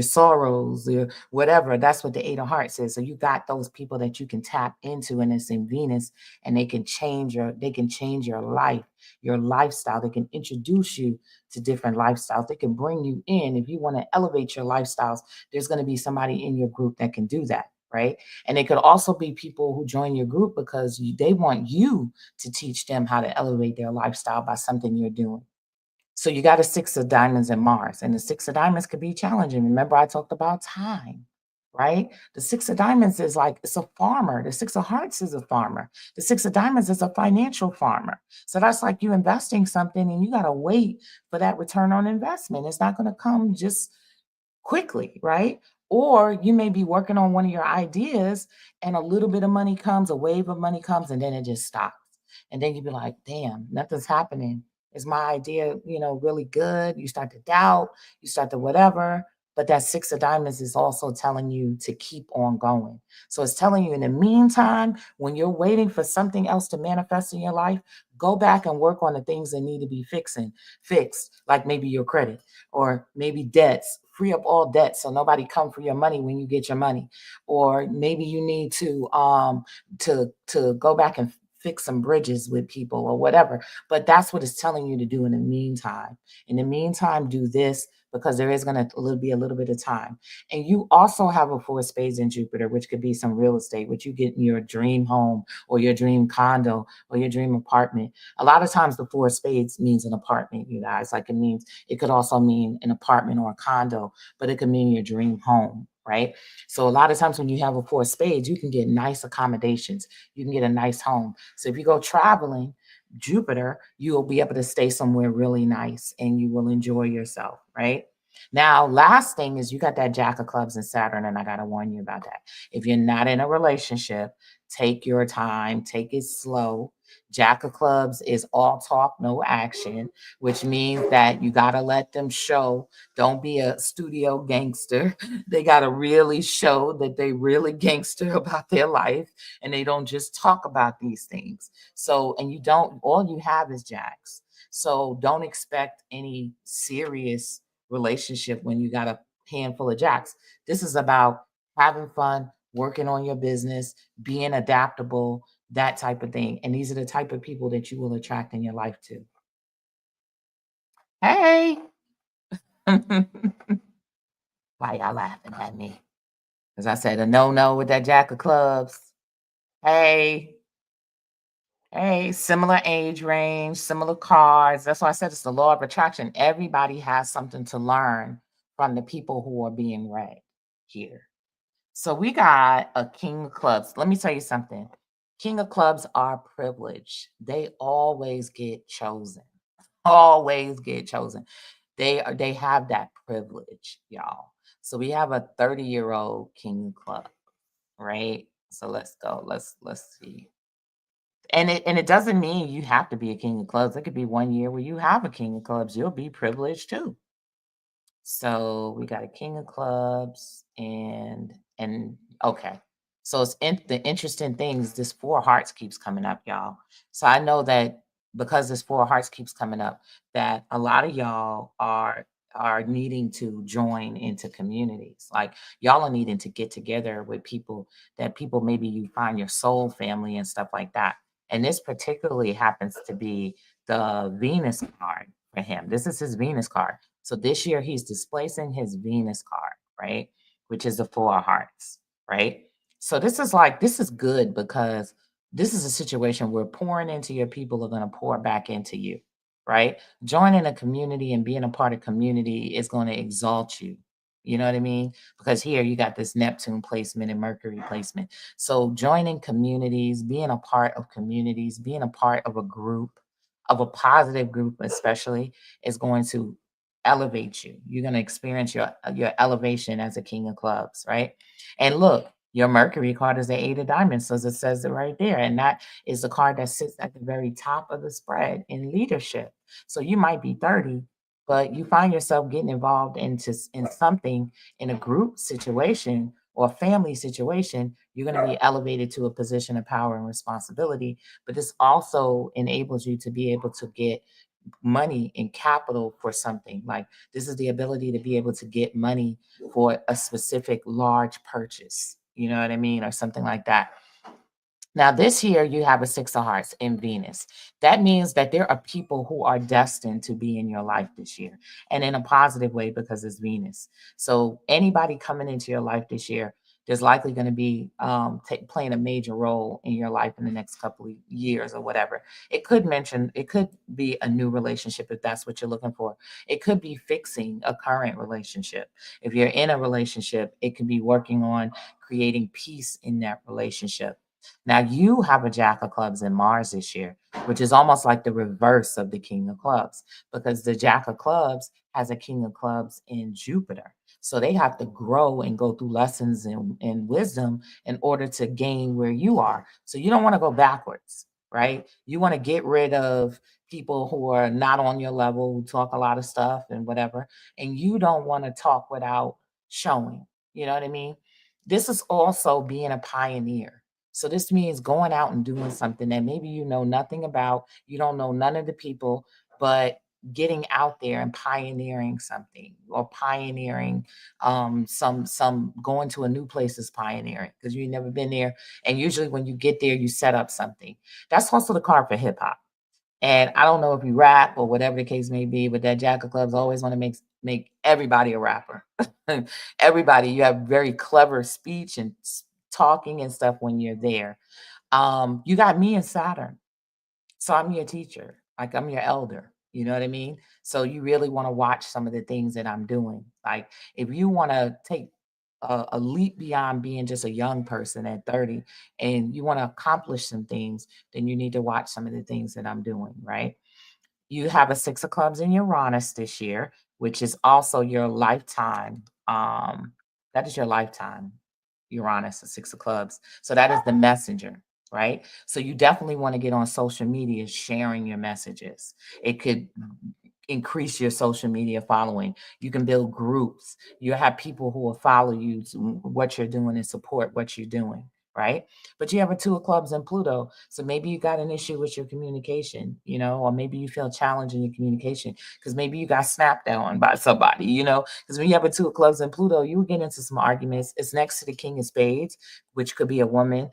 sorrows, your whatever. That's what the Eight of Hearts is. So you got those people that you can tap into, and it's in Venus, and they can change your life, your lifestyle. They can introduce you to different lifestyles. They can bring you in if you want to elevate your lifestyles. There's going to be somebody in your group that can do that, right? And it could also be people who join your group because they want you to teach them how to elevate their lifestyle by something you're doing. So you got a Six of Diamonds in Mars, and the Six of Diamonds could be challenging. Remember, I talked about time, right? The Six of Diamonds is like it's a farmer. The Six of Hearts is a farmer. The Six of Diamonds is a financial farmer. So that's like you investing something, and you got to wait for that return on investment. It's not going to come just quickly, right? Or you may be working on one of your ideas and a little bit of money comes, a wave of money comes, and then it just stops. And then you be like, damn, nothing's happening. Is my idea, really good? You start to doubt, you start to whatever. But that Six of Diamonds is also telling you to keep on going. So it's telling you in the meantime, when you're waiting for something else to manifest in your life, go back and work on the things that need to be fixed, like maybe your credit or maybe debts. Free up all debts so nobody come for your money when you get your money. Or maybe you need to go back and fix some bridges with people or whatever. But that's what it's telling you to do in the meantime. In the meantime, do this because there is going to be a little bit of time. And you also have a four of spades in Jupiter, which could be some real estate, which you get in your dream home or your dream condo or your dream apartment. A lot of times the four of spades means an apartment, you guys. Like it could also mean an apartment or a condo, but it could mean your dream home, right? So a lot of times when you have a four of spades, you can get nice accommodations. You can get a nice home. So if you go traveling, Jupiter, you will be able to stay somewhere really nice and you will enjoy yourself, right? Now, last thing is you got that Jack of Clubs and Saturn, and I got to warn you about that. If you're not in a relationship, take your time, take it slow. Jack of Clubs is all talk, no action, which means that you got to let them show. Don't be a studio gangster. They got to really show that they really gangster about their life and they don't just talk about these things. So, and all you have is Jacks. So don't expect any serious relationship when you got a handful of Jacks. This is about having fun, working on your business, being adaptable, that type of thing. And these are the type of people that you will attract in your life too. Hey. Why y'all laughing at me? Because I said a no with that Jack of Clubs. Hey. Hey, similar age range, similar cards. That's why I said it's the law of attraction. Everybody has something to learn from the people who are being read here. So we got a king of clubs. Let me tell you something. King of clubs are privileged. They always get chosen. Always get chosen. They have that privilege, y'all. So we have a 30-year-old king of club, right? So let's go. Let's see. And it doesn't mean you have to be a king of clubs. It could be 1 year where you have a king of clubs. You'll be privileged too. So we got a king of clubs and okay. So the interesting thing is this four hearts keeps coming up, y'all. So I know that because this four hearts keeps coming up, that a lot of y'all are needing to join into communities. Like y'all are needing to get together with people that people maybe you find your soul family and stuff like that. And this particularly happens to be the Venus card for him. This is his Venus card. So this year he's displacing his Venus card, right? Which is the four of hearts, right? So this is good because this is a situation where pouring into your people are going to pour back into you, right? Joining a community and being a part of community is going to exalt you. You know what I mean? Because here you got this Neptune placement and Mercury placement. So joining communities, being a part of communities, being a part of a group, of a positive group especially, is going to elevate you. You're going to experience your elevation as a king of clubs, right? And look, your Mercury card is the eight of diamonds, so it says it right there, and that is the card that sits at the very top of the spread in leadership. So you might be 30, but you find yourself getting involved in something in a group situation or family situation, you're going to be elevated to a position of power and responsibility. But this also enables you to be able to get money and capital for something. Like this is the ability to be able to get money for a specific large purchase. You know what I mean? Or something like that. Now, this year you have a six of hearts in Venus. That means that there are people who are destined to be in your life this year and in a positive way because it's Venus. So, anybody coming into your life this year, there's likely going to be playing a major role in your life in the next couple of years or whatever. It could be a new relationship if that's what you're looking for. It could be fixing a current relationship. If you're in a relationship, it could be working on creating peace in that relationship. Now you have a Jack of Clubs in Mars this year, which is almost like the reverse of the King of Clubs, because the Jack of Clubs has a King of Clubs in Jupiter. So they have to grow and go through lessons and wisdom in order to gain where you are. So you don't want to go backwards, right? You want to get rid of people who are not on your level, who talk a lot of stuff and whatever. And you don't want to talk without showing. You know what I mean? This is also being a pioneer. So this means going out and doing something that maybe you know nothing about, you don't know none of the people, but getting out there and pioneering something or pioneering some going to a new place is pioneering because you've never been there. And usually when you get there, you set up something. That's also the card for hip hop. And I don't know if you rap or whatever the case may be, but that Jack of Clubs always want to make everybody a rapper. Everybody, you have very clever speech and talking and stuff when you're there. You got me and Saturn. So I'm your teacher. Like I'm your elder. You know what I mean? So you really want to watch some of the things that I'm doing. Like if you want to take a leap beyond being just a young person at 30 and you want to accomplish some things, then you need to watch some of the things that I'm doing, right? You have a six of clubs in Uranus this year, which is also your lifetime. That is your lifetime Uranus, the six of clubs. So that is the messenger, right? So you definitely want to get on social media sharing your messages. It could increase your social media following. You can build groups. You have people who will follow you to what you're doing and support what you're doing, right? But you have a two of clubs in Pluto. So maybe you got an issue with your communication, or maybe you feel challenged in your communication because maybe you got snapped on by somebody, because when you have a two of clubs in Pluto, you will get into some arguments. It's next to the king of spades, which could be a woman.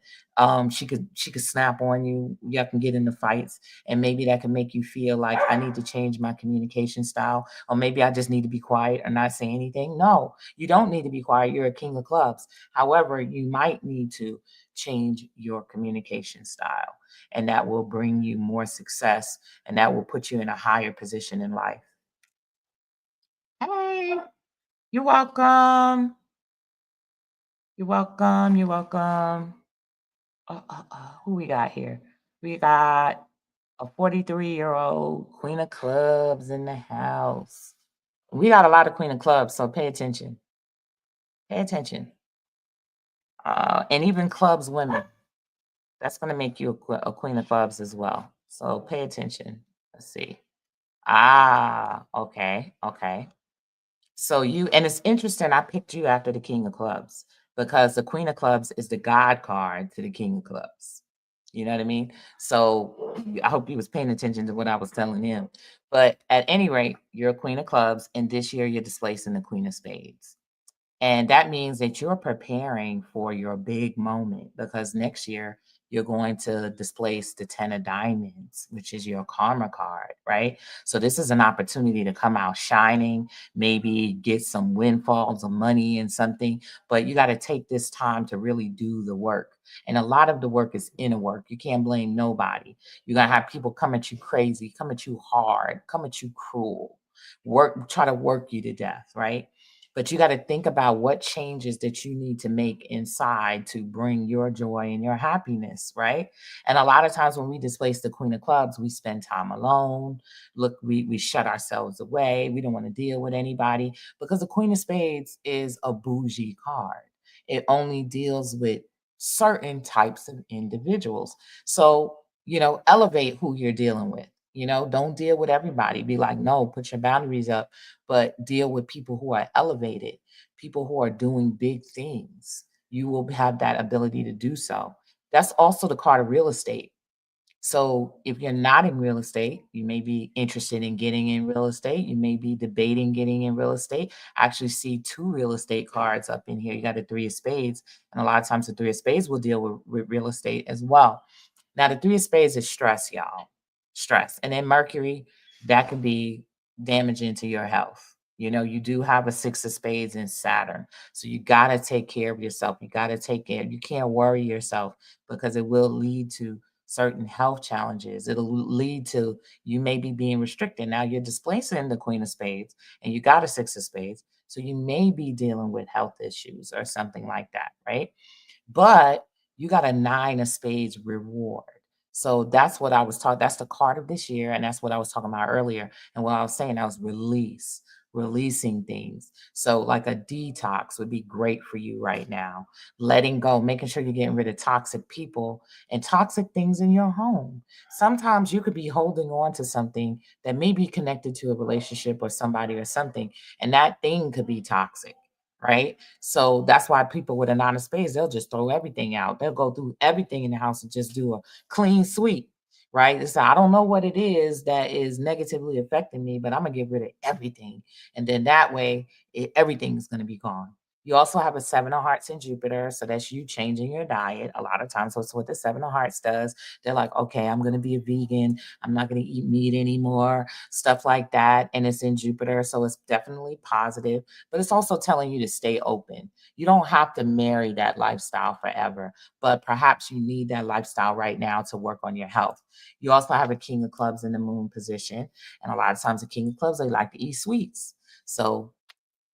She could snap on you. You can get into fights, and maybe that can make you feel like I need to change my communication style, or maybe I just need to be quiet or not say anything. No, you don't need to be quiet. You're a king of clubs. However, you might need to change your communication style. And that will bring you more success and that will put you in a higher position in life. Hey, you're welcome. You're welcome. You're welcome. Who we got here? We got a 43-year-old Queen of Clubs in the house. We got a lot of Queen of Clubs, so pay attention. Pay attention. And even clubs women. That's going to make you a Queen of Clubs as well. So pay attention. Let's see. Okay. Okay. So and it's interesting, I picked you after the King of Clubs because the Queen of Clubs is the God card to the King of Clubs. You know what I mean? So I hope he was paying attention to what I was telling him. But at any rate, you're a Queen of Clubs, and this year you're displacing the Queen of Spades. And that means that you're preparing for your big moment because next year you're going to displace the 10 of diamonds, which is your karma card, right? So this is an opportunity to come out shining, maybe get some windfalls of money and something, but you got to take this time to really do the work. And a lot of the work is inner work. You can't blame nobody. You're going to have people come at you crazy, come at you hard, come at you cruel, try to work you to death, right? But you got to think about what changes that you need to make inside to bring your joy and your happiness, right? And a lot of times when we displace the Queen of Clubs, we spend time alone. Look, we shut ourselves away. We don't want to deal with anybody because the Queen of Spades is a bougie card. It only deals with certain types of individuals. So, elevate who you're dealing with. Don't deal with everybody. Be like, no, put your boundaries up, but deal with people who are elevated, people who are doing big things. You will have that ability to do so. That's also the card of real estate. So if you're not in real estate, you may be interested in getting in real estate. You may be debating getting in real estate. I actually see two real estate cards up in here. You got the three of spades, and a lot of times the three of spades will deal with real estate as well. Now, the three of spades is stress, y'all. Stress. And then Mercury, that can be damaging to your health. You do have a six of spades in Saturn. So you got to take care of yourself. You got to take care. You can't worry yourself because it will lead to certain health challenges. It'll lead to you maybe being restricted. Now you're displacing the Queen of Spades and you got a Six of Spades. So you may be dealing with health issues or something like that, right? But you got a nine of spades reward. So that's what I was talking. That's the card of this year, and that's what I was talking about earlier. And what I was saying, that was releasing things. So like a detox would be great for you right now. Letting go, making sure you're getting rid of toxic people and toxic things in your home. Sometimes you could be holding on to something that may be connected to a relationship or somebody or something, and that thing could be toxic, right? So that's why people with a nine of spades, they'll just throw everything out. They'll go through everything in the house and just do a clean sweep, right? It's I don't know what it is that is negatively affecting me, but I'm gonna get rid of everything. And then that way, everything's gonna be gone. You also have a seven of hearts in Jupiter. So that's you changing your diet. A lot of times, that's what the seven of hearts does. They're like, okay, I'm going to be a vegan. I'm not going to eat meat anymore, stuff like that. And it's in Jupiter. So it's definitely positive, but it's also telling you to stay open. You don't have to marry that lifestyle forever, but perhaps you need that lifestyle right now to work on your health. You also have a king of clubs in the moon position. And a lot of times, the king of clubs, they like to eat sweets. So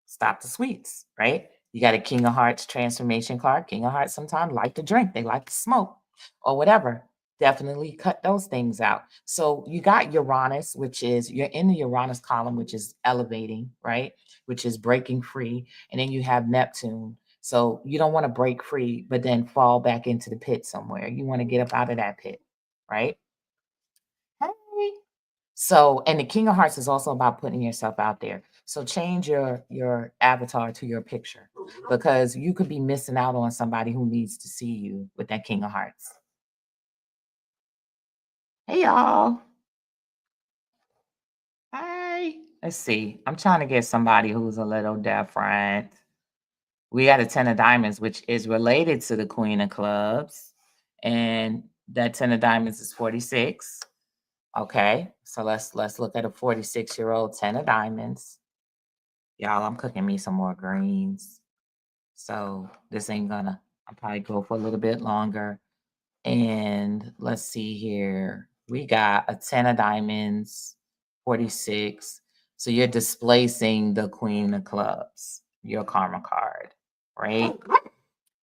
stop the sweets, right? You got a King of Hearts transformation card. King of Hearts sometimes like to drink, they like to smoke or whatever. Definitely cut those things out. So you got Uranus, which is you're in the Uranus column, which is elevating, right? Which is breaking free. And then you have Neptune. So you don't want to break free, but then fall back into the pit somewhere. You want to get up out of that pit, right? Hey. So, and the King of Hearts is also about putting yourself out there. So change your avatar to your picture because you could be missing out on somebody who needs to see you with that King of Hearts. Hey y'all. Hi. Let's see. I'm trying to get somebody who's a little different. We got a 10 of diamonds, which is related to the Queen of Clubs. And that 10 of diamonds is 46. Okay. So let's look at a 46-year-old 10 of diamonds. Y'all, I'm cooking me some more greens. So this ain't gonna I'll probably go for a little bit longer. And let's see here. We got a 10 of diamonds, 46. So you're displacing the queen of clubs, your karma card, right?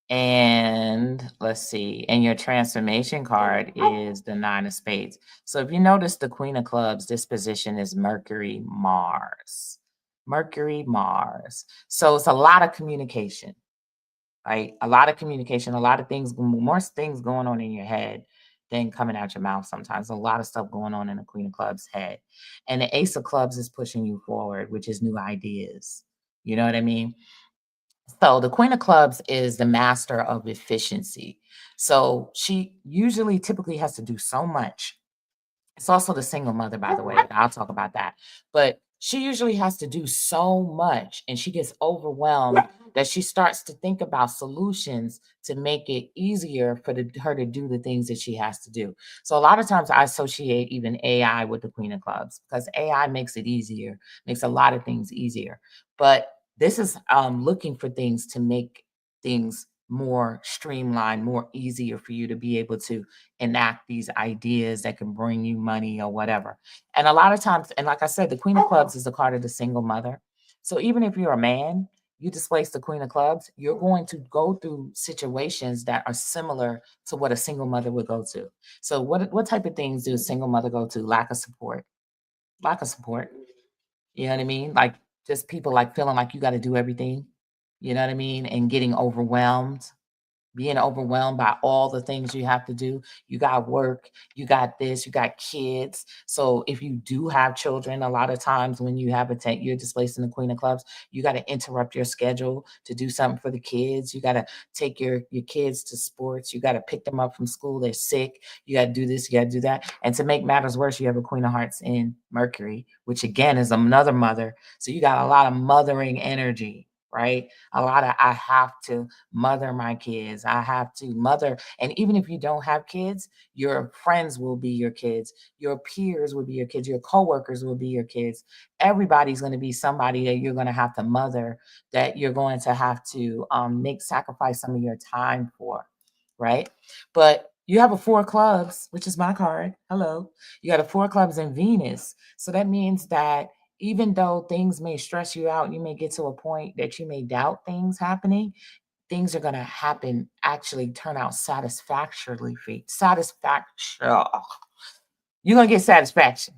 And let's see. And your transformation card is the nine of spades. So if you notice the queen of clubs, this position is Mercury, Mars. Mercury, Mars. So it's a lot of communication, right? A lot of communication, a lot of things, more things going on in your head than coming out your mouth sometimes. A lot of stuff going on in the Queen of Clubs head. And the Ace of Clubs is pushing you forward, which is new ideas. You know what I mean? So the Queen of Clubs is the master of efficiency. So she usually typically has to do so much. It's also the single mother, by the way. I'll talk about that. But she usually has to do so much and she gets overwhelmed that she starts to think about solutions to make it easier for her to do the things that she has to do. So a lot of times I associate even AI with the Queen of Clubs because AI makes it easier, makes a lot of things easier. But this is looking for things to make things more streamlined, more easier for you to be able to enact these ideas that can bring you money or whatever. And a lot of times, and like I said, the Queen of Clubs is the card of the single mother. So even if you're a man, you displace the Queen of Clubs, you're going to go through situations that are similar to what a single mother would go to. So what type of things do a single mother go to? Lack of support. Lack of support. You know what I mean? Like just people like feeling like you got to do everything. You know what I mean? And getting overwhelmed, being overwhelmed by all the things you have to do. You got work, you got this, you got kids. So if you do have children, a lot of times when you have you're displacing the Queen of Clubs, you got to interrupt your schedule to do something for the kids. You got to take your kids to sports. You got to pick them up from school. They're sick. You got to do this, you got to do that. And to make matters worse, you have a Queen of Hearts in Mercury, which again is another mother. So you got a lot of mothering energy, right? A lot of I have to mother my kids. I have to mother. And even if you don't have kids, your friends will be your kids. Your peers will be your kids. Your coworkers will be your kids. Everybody's going to be somebody that you're going to have to mother, that you're going to have to make sacrifice some of your time for, right? But you have a four clubs, which is my card. Hello. You got a four clubs in Venus. So that means that even though things may stress you out, you may get to a point that you may doubt things happening, things are gonna happen, actually turn out satisfactorily for you. Satisfaction. You're gonna get satisfaction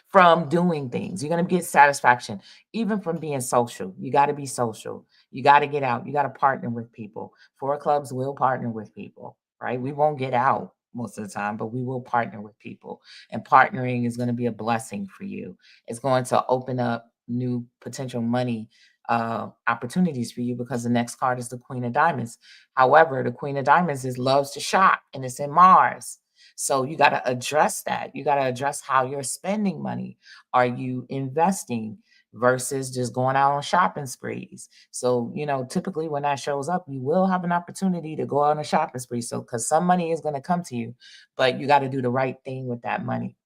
from doing things. You're gonna get satisfaction, even from being social. You got to be social. You got to get out. You got to partner with people. Four clubs will partner with people, right? We won't get out most of the time, but we will partner with people. And partnering is going to be a blessing for you. It's going to open up new potential money opportunities for you because the next card is the Queen of Diamonds. However, the Queen of Diamonds is loves to shop and it's in Mars. So you got to address that. You got to address how you're spending money. Are you investing versus just going out on shopping sprees? So, typically when that shows up, you will have an opportunity to go on a shopping spree. So, because some money is going to come to you, but you got to do the right thing with that money.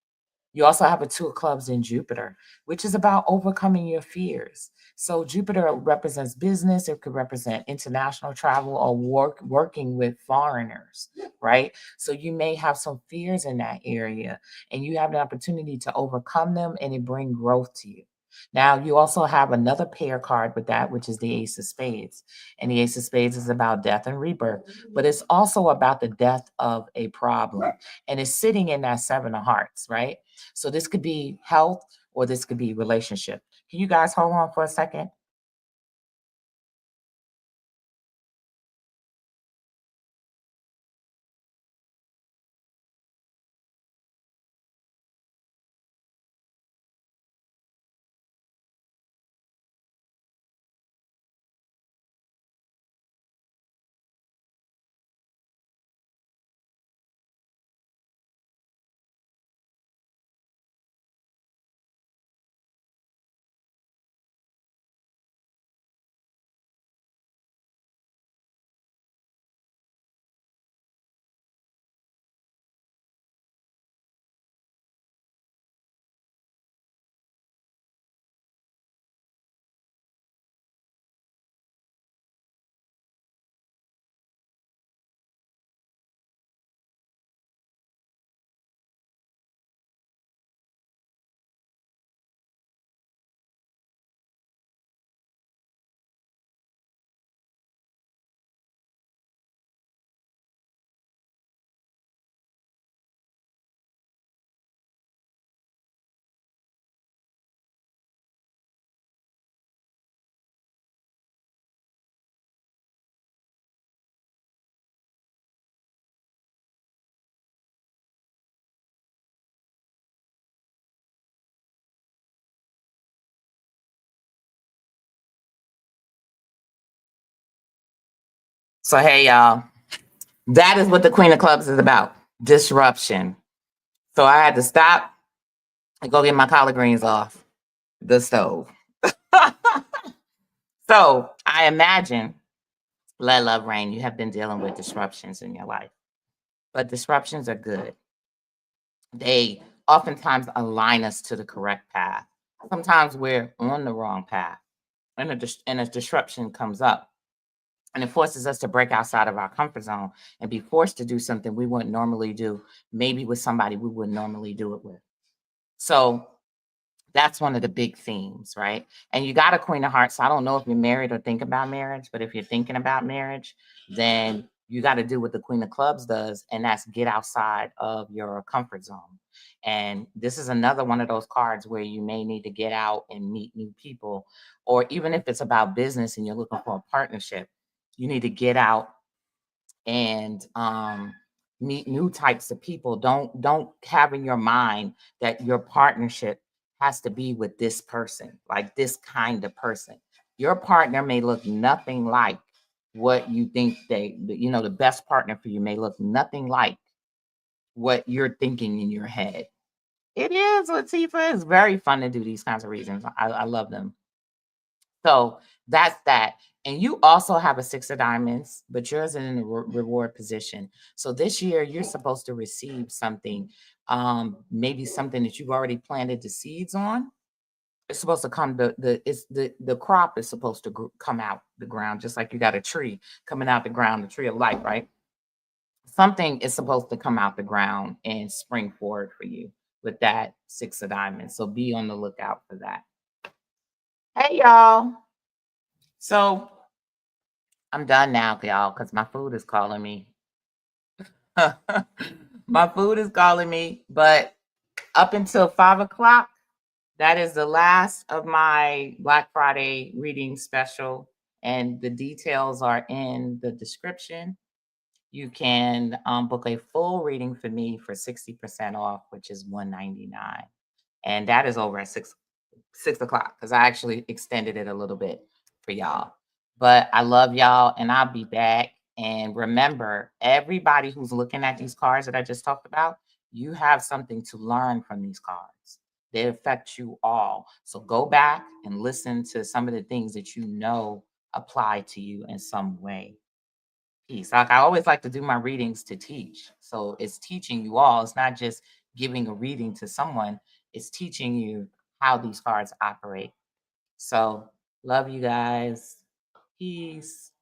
You also have a two of clubs in Jupiter, which is about overcoming your fears. So Jupiter represents business, it could represent international travel or working with foreigners, right? So you may have some fears in that area and you have an opportunity to overcome them and it bring growth to you. Now, you also have another pair card with that, which is the Ace of Spades. And the Ace of Spades is about death and rebirth, but it's also about the death of a problem. And it's sitting in that Seven of Hearts, right? So this could be health or this could be relationship. Can you guys hold on for a second? So hey y'all, that is what the Queen of Clubs is about. Disruption. So I had to stop and go get my collard greens off the stove. So I imagine, let love reign, you have been dealing with disruptions in your life. But disruptions are good. They oftentimes align us to the correct path. Sometimes we're on the wrong path, and a disruption comes up, and it forces us to break outside of our comfort zone and be forced to do something we wouldn't normally do, maybe with somebody we wouldn't normally do it with. So that's one of the big themes, right? And you got a Queen of Hearts. So I don't know if you're married or think about marriage, but if you're thinking about marriage, then you got to do what the Queen of Clubs does, and that's get outside of your comfort zone. And this is another one of those cards where you may need to get out and meet new people, or even if it's about business and you're looking for a partnership, you need to get out and meet new types of people. Don't have in your mind that your partnership has to be with this person, like this kind of person. Your partner may look nothing like what you think the best partner for you may look nothing like what you're thinking in your head. It is, Latifa. It's very fun to do these kinds of reasons. I love them. So that's that. And you also have a six of diamonds, but yours is in a reward position. So this year you're supposed to receive something, maybe something that you've already planted the seeds on. It's supposed to come the crop is supposed to come out the ground, just like you got a tree coming out the ground, the tree of life, right? Something is supposed to come out the ground and spring forward for you with that six of diamonds. So be on the lookout for that. Hey y'all. So I'm done now, y'all, because my food is calling me. My food is calling me, but up until 5 o'clock, that is the last of my Black Friday reading special, and the details are in the description. You can book a full reading for me for 60% off, which is $199, and that is over at 6 o'clock because I actually extended it a little bit for y'all. But I love y'all, and I'll be back. And remember, everybody who's looking at these cards that I just talked about, you have something to learn from these cards. They affect you all. So go back and listen to some of the things that you know apply to you in some way. Peace. Like I always like to do my readings to teach. So it's teaching you all. It's not just giving a reading to someone, it's teaching you how these cards operate. So love you guys. Peace.